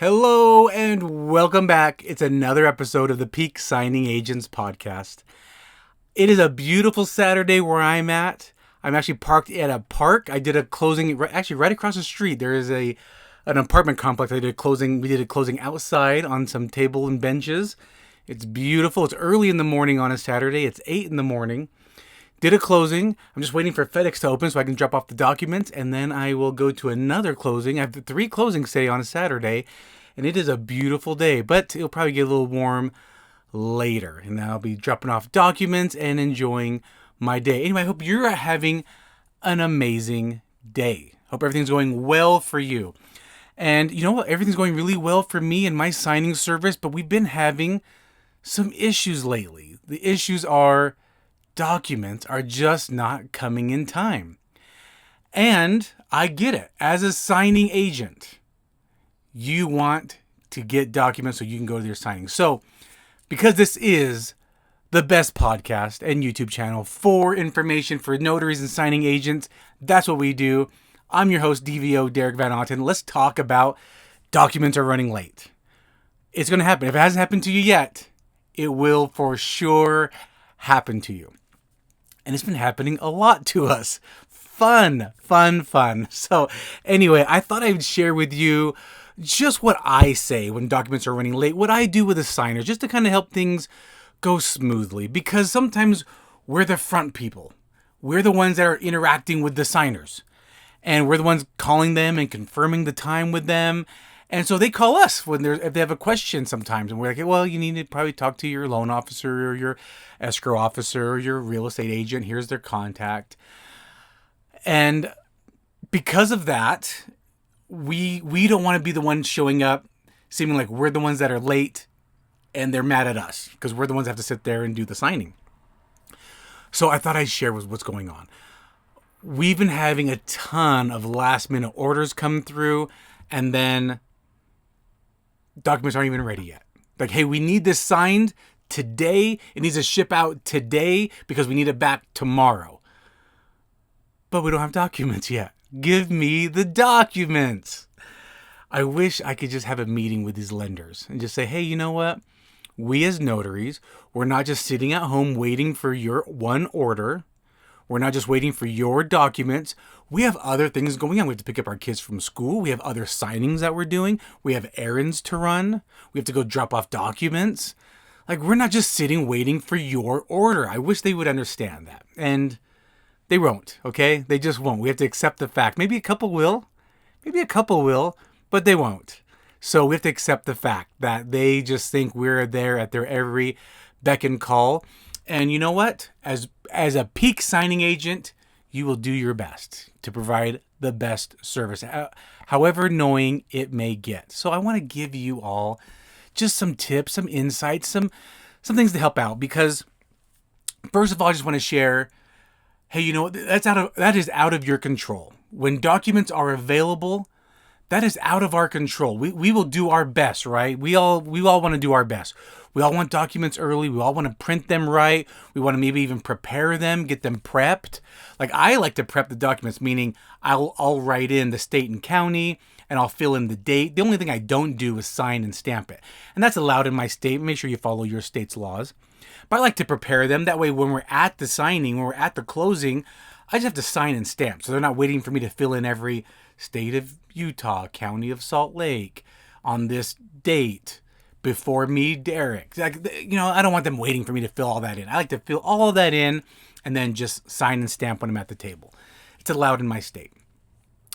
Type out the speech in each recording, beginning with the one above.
Hello and welcome back. It's another episode of the Peak Signing Agents podcast. It is a beautiful Saturday where I'm at. I'm actually parked at a park. I did a closing actually right across the street. There is an apartment complex. We did a closing outside on some table and benches. It's beautiful. It's early in the morning on a Saturday. It's 8 in the morning. Did a closing. I'm just waiting for FedEx to open so I can drop off the documents, and then I will go to another closing. I have 3 closings today on a Saturday, and it is a beautiful day, but it'll probably get a little warm later, and I'll be dropping off documents and enjoying my day. Anyway, I hope you're having an amazing day. Hope everything's going well for you. And you know what? Everything's going really well for me and my signing service, but we've been having some issues lately. The issues are documents are just not coming in time. And I get it. As a signing agent, you want to get documents so you can go to your signing. So, because this is the best podcast and YouTube channel for information for notaries and signing agents, that's what we do. I'm your host, DVO Derek Van Otten. Let's talk about documents are running late. It's going to happen. If it hasn't happened to you yet, it will for sure happen to you. And it's been happening a lot to us. Fun. So anyway, I thought I would share with you just what I say when documents are running late, what I do with a signer, just to kind of help things go smoothly. Because sometimes we're the front people. We're the ones that are interacting with the signers. And we're the ones calling them and confirming the time with them. And so they call us if they have a question sometimes. And we're like, well, you need to probably talk to your loan officer or your escrow officer or your real estate agent. Here's their contact. And because of that, we don't want to be the ones showing up seeming like we're the ones that are late and they're mad at us because we're the ones that have to sit there and do the signing. So I thought I'd share what's going on. We've been having a ton of last minute orders come through, and then documents aren't even ready yet. Like, hey, we need this signed today. It needs to ship out today because we need it back tomorrow. But we don't have documents yet. Give me the documents. I wish I could just have a meeting with these lenders and just say, hey, you know what? We as notaries, we're not just sitting at home waiting for your one order. We're not just waiting for your documents. We have other things going on. We have to pick up our kids from school. We have other signings that we're doing. We have errands to run. We have to go drop off documents. Like, we're not just sitting waiting for your order. I wish they would understand that. And they won't, okay? They just won't. We have to accept the fact. Maybe a couple will. But they won't. So we have to accept the fact that they just think we're there at their every beck and call. And you know what? As a peak signing agent, you will do your best to provide the best service, however annoying it may get. So I want to give you all just some tips, some insights, some things to help out. Because first of all, I just want to share, hey, you know, that is out of your control. When documents are available, that is out of our control. We will do our best, right? We all want to do our best. We all want documents early. We all want to print them right. We want to maybe even prepare them, get them prepped. Like, I like to prep the documents, meaning I'll write in the state and county and I'll fill in the date. The only thing I don't do is sign and stamp it. And that's allowed in my state. Make sure you follow your state's laws. But I like to prepare them. That way, when we're at the signing, when we're at the closing, I just have to sign and stamp. So they're not waiting for me to fill in every state of Utah, county of Salt Lake, on this date, before me, Derek. Like, you know, I don't want them waiting for me to fill all that in. I like to fill all of that in and then just sign and stamp when I'm at the table. It's allowed in my state.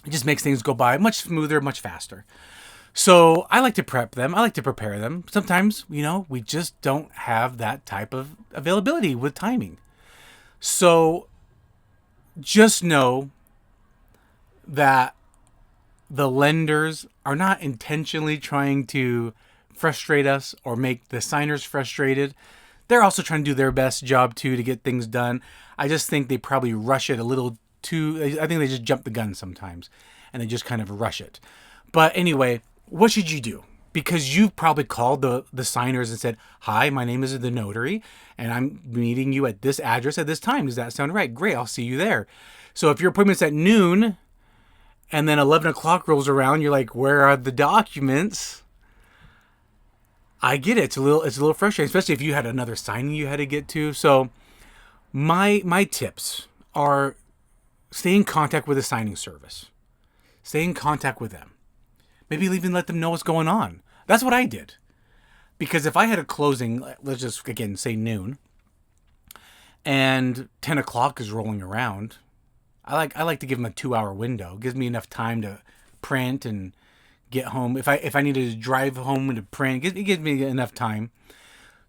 It just makes things go by much smoother, much faster. So I like to prep them. I like to prepare them. Sometimes, you know, we just don't have that type of availability with timing. So just know that the lenders are not intentionally trying to frustrate us or make the signers frustrated. They're also trying to do their best job too to get things done. I just think they probably rush it a little too. I think they just jump the gun sometimes and they just kind of rush it. But anyway, what should you do? Because you've probably called the signers and said, hi, my name is the notary and I'm meeting you at this address at this time. Does that sound right? Great, I'll see you there. So if your appointment's at noon and then 11 o'clock rolls around, you're like, where are the documents? I get it. It's a little frustrating, especially if you had another signing you had to get to. So my tips are stay in contact with the signing service. Stay in contact with them. Maybe even let them know what's going on. That's what I did. Because if I had a closing, let's just again say noon, and 10 o'clock is rolling around, I like to give them a 2 hour window. It gives me enough time to print and get home. If I needed to drive home to print, it gives me enough time.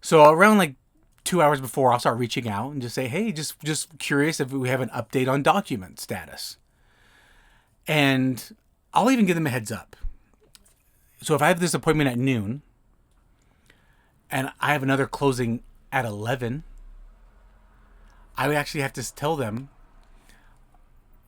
So around like 2 hours before, I'll start reaching out and just say, hey, just curious if we have an update on document status. And I'll even give them a heads up. So if I have this appointment at noon and I have another closing at 11, I would actually have to tell them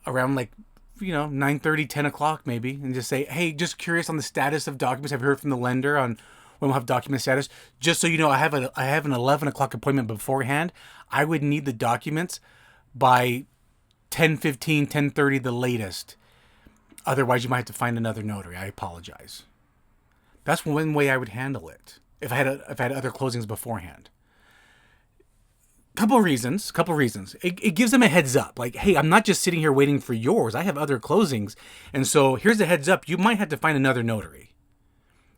around like, 9:30, 10 o'clock maybe, and just say, hey, just curious on the status of documents. I've heard from the lender on when we'll have document status. Just so you know, I have an 11 o'clock appointment beforehand. I would need the documents by 10:15, 10:30 the latest. Otherwise, you might have to find another notary. I apologize. That's one way I would handle it if I had other closings beforehand. Couple reasons. It gives them a heads up. Like, hey, I'm not just sitting here waiting for yours. I have other closings. And so here's a heads up. You might have to find another notary.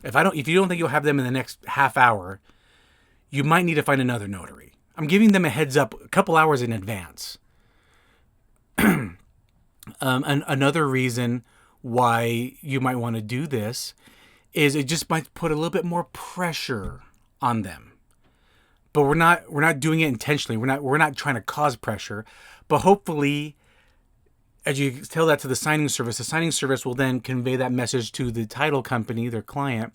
If you don't think you'll have them in the next half hour, you might need to find another notary. I'm giving them a heads up a couple hours in advance. And another reason why you might want to do this is it just might put a little bit more pressure on them. But we're not doing it intentionally. We're not trying to cause pressure. But hopefully, as you tell that to the signing service will then convey that message to the title company, their client,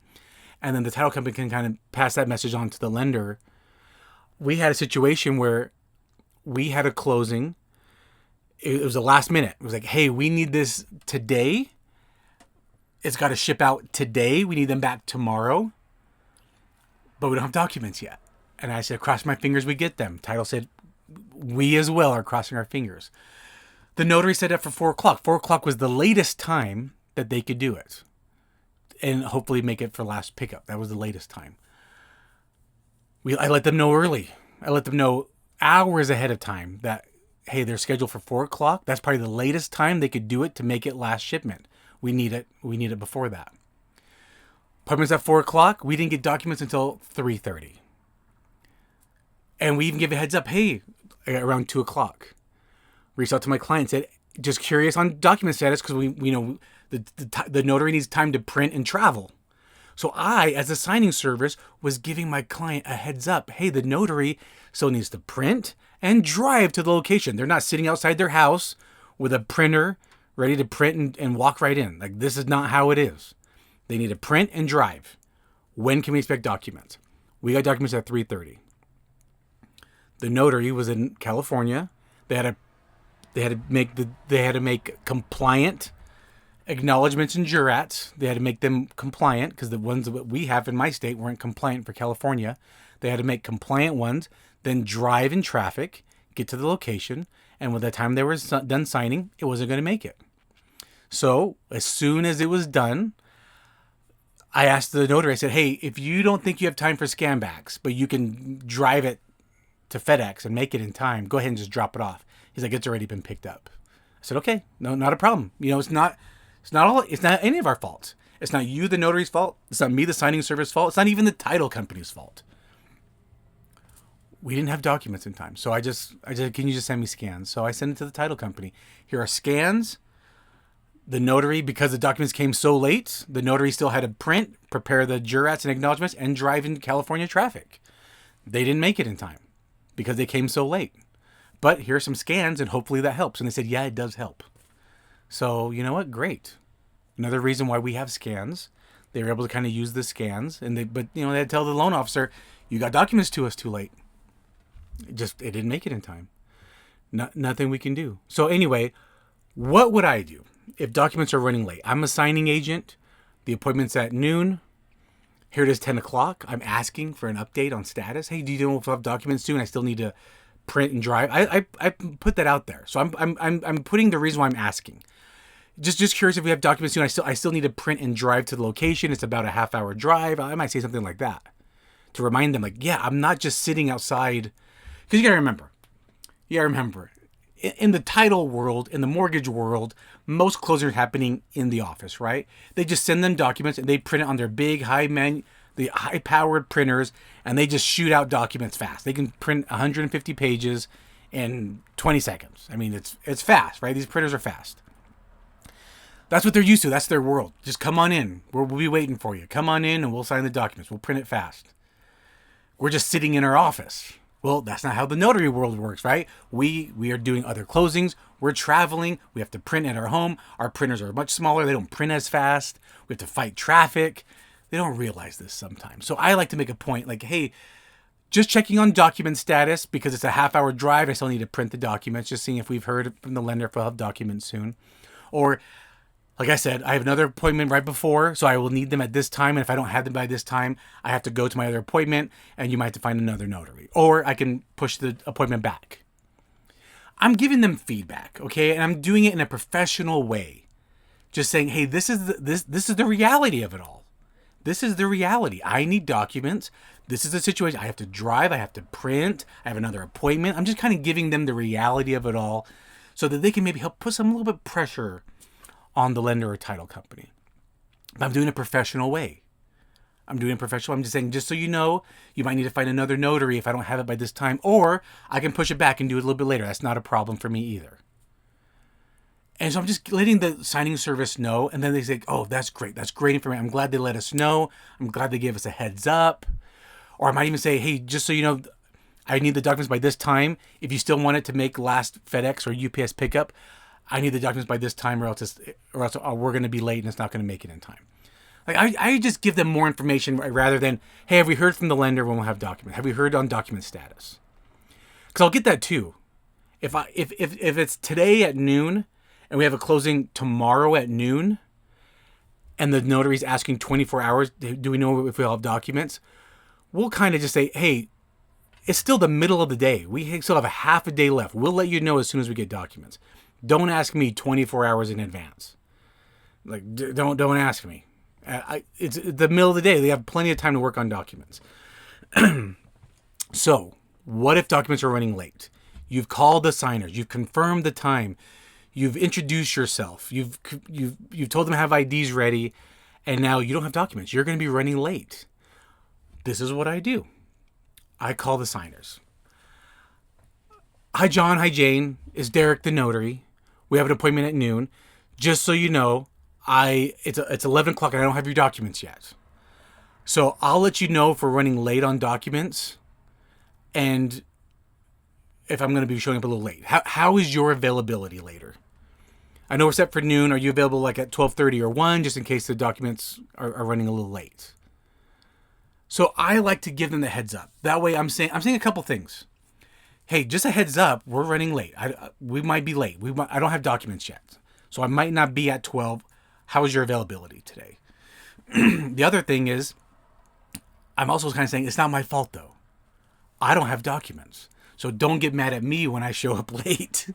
and then the title company can kind of pass that message on to the lender. We had a situation where we had a closing. It was the last minute. It was like, hey, we need this today. It's got to ship out today. We need them back tomorrow. But we don't have documents yet. And I said, cross my fingers we get them. Title said, we as well are crossing our fingers. The notary set up for 4 o'clock. 4 o'clock was the latest time that they could do it. And hopefully make it for last pickup. That was the latest time. I let them know early. I let them know hours ahead of time that, hey, they're scheduled for 4 o'clock. That's probably the latest time they could do it to make it last shipment. We need it. We need it before that. Appointments at 4 o'clock. We didn't get documents until 3:30. And we even give a heads up, hey, around 2 o'clock. Reached out to my client, said, just curious on document status because we know the notary needs time to print and travel. So I, as a signing service, was giving my client a heads up. Hey, the notary still needs to print and drive to the location. They're not sitting outside their house with a printer ready to print and walk right in. Like, this is not how it is. They need to print and drive. When can we expect documents? We got documents at 3:30. The notary was in California. They had to make compliant acknowledgments and jurats. They had to make them compliant because the ones that we have in my state weren't compliant for California. They had to make compliant ones, then drive in traffic, get to the location, and by the time they were done signing, it wasn't going to make it. So as soon as it was done, I asked the notary, I said, hey, if you don't think you have time for scan backs, but you can drive it to FedEx and make it in time, go ahead and just drop it off. He's like, it's already been picked up. I said, okay, no, not a problem. It's not any of our fault. It's not you, the notary's fault. It's not me, the signing service fault. It's not even the title company's fault. We didn't have documents in time. So I just, can you just send me scans? So I sent it to the title company. Here are scans. The notary, because the documents came so late, the notary still had to print, prepare the jurats and acknowledgments, and drive in California traffic. They didn't make it in time because they came so late. But here's some scans, and hopefully that helps. And they said, yeah, it does help. So you know what? Great. Another reason why we have scans. They were able to kind of use the scans, but they had to tell the loan officer, you got documents to us too late. It didn't make it in time. Nothing we can do. So anyway, what would I do if documents are running late? I'm a signing agent. The appointment's at noon. Here it is 10 o'clock. I'm asking for an update on status. Hey, do you know if I have documents soon? I still need to print and drive. I put that out there. So I'm putting the reason why I'm asking. Just curious if we have documents soon. I still need to print and drive to the location. It's about a half-hour drive. I might say something like that. to remind them, like, yeah, I'm not just sitting outside. Because you got to remember, in the title world, in the mortgage world, most closings are happening in the office, right? They just send them documents and they print it on their big the high-powered printers, and they just shoot out documents fast. They can print 150 pages in 20 seconds. I mean, it's fast, right? These printers are fast. That's what they're used to. That's their world. Just come on in. We'll be waiting for you. Come on in and we'll sign the documents. We'll print it fast. We're just sitting in our office. Well, that's not how the notary world works, right? We are doing other closings. We're traveling. We have to print at our home. Our printers are much smaller. They don't print as fast. We have to fight traffic. They don't realize this sometimes. So I like to make a point like, hey, just checking on document status because it's a half-hour drive. I still need to print the documents, just seeing if we've heard from the lender if we'll have documents soon. Or, like I said, I have another appointment right before, so I will need them at this time. And if I don't have them by this time, I have to go to my other appointment, and you might have to find another notary. Or I can push the appointment back. I'm giving them feedback, okay? And I'm doing it in a professional way. Just saying, hey, this is the reality of it all. This is the reality. I need documents. This is the situation. I have to drive. I have to print. I have another appointment. I'm just kind of giving them the reality of it all so that they can maybe help put some little bit of pressure on the lender or title company. But I'm doing it a professional way. I'm just saying, just so you know, you might need to find another notary if I don't have it by this time, or I can push it back and do it a little bit later. That's not a problem for me either. And so I'm just letting the signing service know. And then they say, oh, that's great. That's great information. I'm glad they let us know. I'm glad they gave us a heads up. Or I might even say, hey, just so you know, I need the documents by this time. If you still want it to make last FedEx or UPS pickup, I need the documents by this time or else we're going to be late and it's not going to make it in time. Like I just give them more information rather than, hey, have we heard from the lender when we'll have documents? Have we heard on document status? Because I'll get that too. If it's today at noon, and we have a closing tomorrow at noon, and the notary's asking 24 hours, do we know if we'll have documents? We'll kind of just say, hey, it's still the middle of the day. We still have a half a day left. We'll let you know as soon as we get documents. Don't ask me 24 hours in advance. Like, don't ask me. It's the middle of the day. They have plenty of time to work on documents. So, what if documents are running late? You've called the signers. You've confirmed the time. You've introduced yourself. You've told them to have IDs ready, and now you don't have documents. You're going to be running late. This is what I do. I call the signers. Hi, John. Hi, Jane. It's Derek, the notary. We have an appointment at noon. Just so you know, it's 11 o'clock and I don't have your documents yet. So I'll let you know if we're running late on documents, and if I'm going to be showing up a little late. How is your availability later? I know we're set for noon. Are you available like at 12:30 or 1 just in case the documents are running a little late? So I like to give them the heads up. That way I'm saying a couple things. Hey, just a heads up, we're running late. We might be late. I don't have documents yet. So I might not be at 12. How is your availability today? The other thing is, I'm also kind of saying it's not my fault though. I don't have documents. So don't get mad at me when I show up late.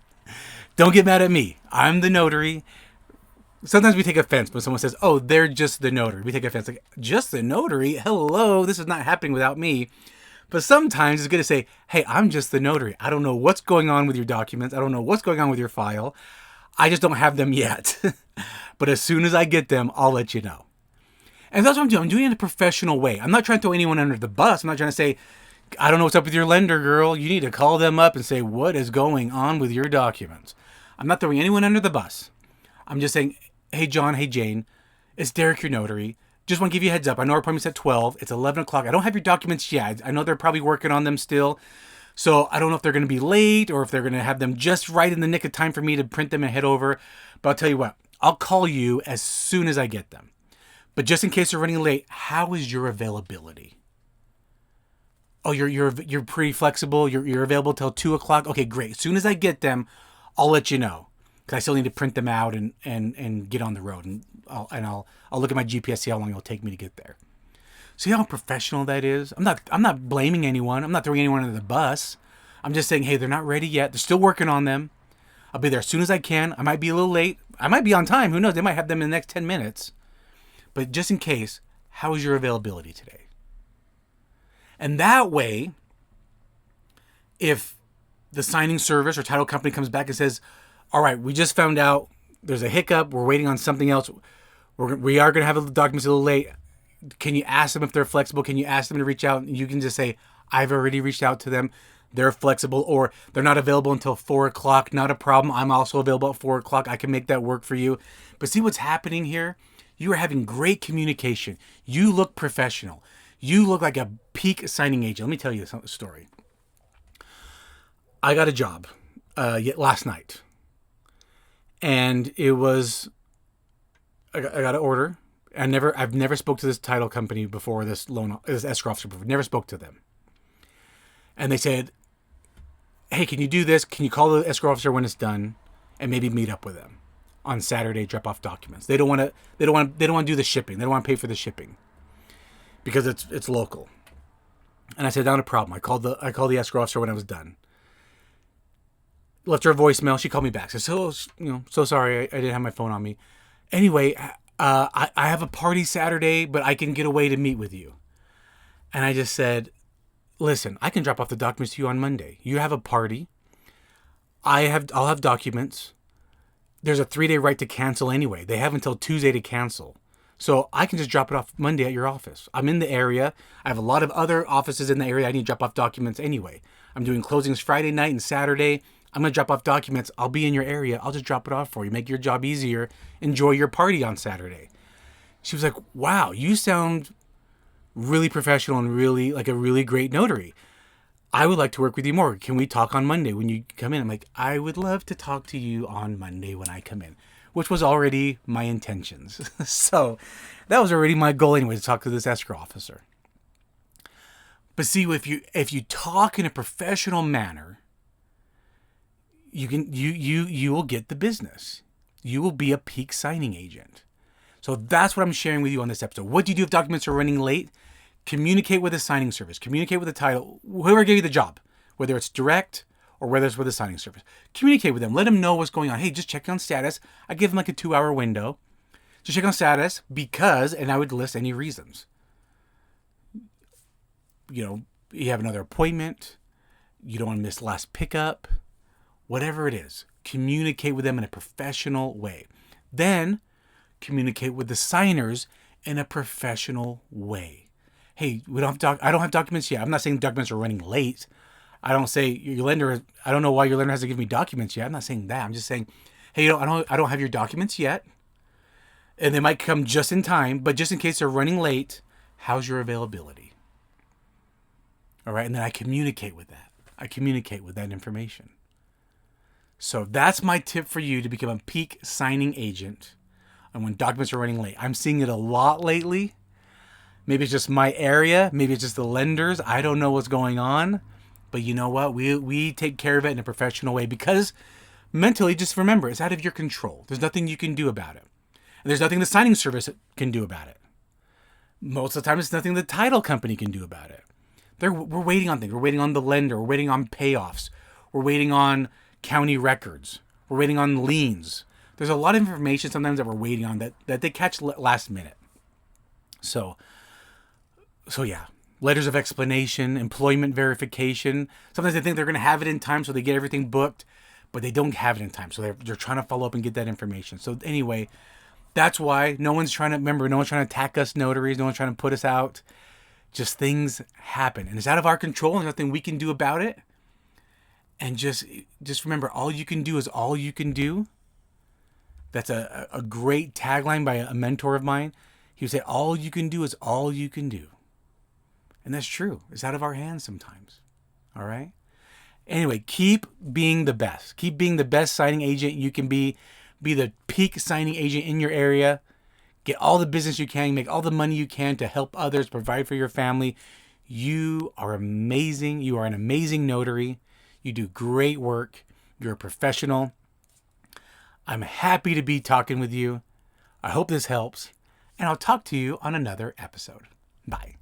Don't get mad at me. I'm the notary. Sometimes we take offense when someone says, oh, they're just the notary. We take offense. Like, just the notary? Hello, this is not happening without me. But sometimes it's good to say, hey, I'm just the notary. I don't know what's going on with your documents. I don't know what's going on with your file. I just don't have them yet. But as soon as I get them, I'll let you know. And that's what I'm doing. I'm doing it in a professional way. I'm not trying to throw anyone under the bus. I'm not trying to say, I don't know what's up with your lender, girl. You need to call them up and say, what is going on with your documents? I'm not throwing anyone under the bus. I'm just saying, hey, John, hey, Jane, it's Derek, your notary. Just want to give you a heads up. I know our appointment's at 12. It's 11 o'clock. I don't have your documents yet. I know they're probably working on them still. So I don't know if they're going to be late or if they're going to have them just right in the nick of time for me to print them and head over. But I'll tell you what, I'll call you as soon as I get them. But just in case they're running late, how is your availability? Oh, you're pretty flexible. You're available till 2 o'clock. Okay, great. As soon as I get them, I'll let you know because I still need to print them out and get on the road, and I'll look at my GPS, see how long it'll take me to get there. See how professional that is? I'm not blaming anyone. I'm not throwing anyone under the bus. I'm just saying, hey, they're not ready yet. They're still working on them. I'll be there as soon as I can. I might be a little late. I might be on time. Who knows? They might have them in the next 10 minutes. But just in case, how is your availability today? And that way, if the signing service or title company comes back and says, all right, we just found out there's a hiccup, we're waiting on something else, we are going to have the documents a little late, can you ask them if they're flexible? Can you ask them to reach out? And you can just say, I've already reached out to them. They're flexible, or they're not available until 4 o'clock. Not a problem. I'm also available at 4 o'clock. I can make that work for you. But see what's happening here? You are having great communication. You look professional. You look like a peak signing agent. Let me tell you a story. I got a job last night. And it was, I got an order. I've never spoke to this title company before, this escrow officer before. Never spoke to them. And they said, hey, can you do this? Can you call the escrow officer when it's done and maybe meet up with them on Saturday, drop off documents? They don't want to do the shipping. They don't want to pay for the shipping because it's local. And I said, not a problem. I called the escrow officer when I was done. Left her a voicemail. She called me back. Said, so sorry. I didn't have my phone on me. Anyway, I have a party Saturday, but I can get away to meet with you. And I just said, listen, I can drop off the documents to you on Monday. You have a party. I'll have documents. There's a 3-day right to cancel anyway. They have until Tuesday to cancel. So I can just drop it off Monday at your office. I'm in the area. I have a lot of other offices in the area I need to drop off documents anyway. I'm doing closings Friday night and Saturday. I'm going to drop off documents. I'll be in your area. I'll just drop it off for you. Make your job easier. Enjoy your party on Saturday. She was like, wow, you sound really professional and really like a really great notary. I would like to work with you more. Can we talk on Monday when you come in? I'm like, I would love to talk to you on Monday when I come in, which was already my intentions. So that was already my goal anyway, to talk to this escrow officer. But see, if you talk in a professional manner, you will get the business. You will be a peak signing agent. So that's what I'm sharing with you on this episode. What do you do if documents are running late? Communicate with the signing service. Communicate with the title, whoever gave you the job, whether it's direct or whether it's with the signing service. Communicate with them. Let them know what's going on. Hey, just check on status. I give them like a 2-hour window. Just check on status because, and I would list any reasons. You have another appointment. You don't want to miss last pickup. Whatever it is, communicate with them in a professional way. Then communicate with the signers in a professional way. Hey, I don't have documents yet. I'm not saying documents are running late. I don't say your lender. I don't know why your lender has to give me documents yet. I'm not saying that. I'm just saying, hey, I don't have your documents yet, and they might come just in time. But just in case they're running late, how's your availability? All right, and then I communicate with that. I communicate with that information. So that's my tip for you to become a peak signing agent and when documents are running late. I'm seeing it a lot lately. Maybe it's just my area. Maybe it's just the lenders. I don't know what's going on. But you know what? We take care of it in a professional way because mentally, just remember, it's out of your control. There's nothing you can do about it. And there's nothing the signing service can do about it. Most of the time, it's nothing the title company can do about it. We're waiting on things. We're waiting on the lender. We're waiting on payoffs. We're waiting on county records. We're waiting on liens. There's a lot of information sometimes that we're waiting on that they catch last minute. So yeah, letters of explanation, employment verification. Sometimes they think they're going to have it in time, so they get everything booked, but they don't have it in time. So they're trying to follow up and get that information. So anyway, that's why no one's trying to attack us notaries. No one's trying to put us out. Just things happen, and it's out of our control. There's nothing we can do about it. And just remember, all you can do is all you can do. That's a great tagline by a mentor of mine. He would say, all you can do is all you can do. And that's true. It's out of our hands sometimes. All right? Anyway, keep being the best. Keep being the best signing agent you can be. Be the peak signing agent in your area. Get all the business you can. Make all the money you can to help others, provide for your family. You are amazing. You are an amazing notary. You do great work. You're a professional. I'm happy to be talking with you. I hope this helps. And I'll talk to you on another episode. Bye.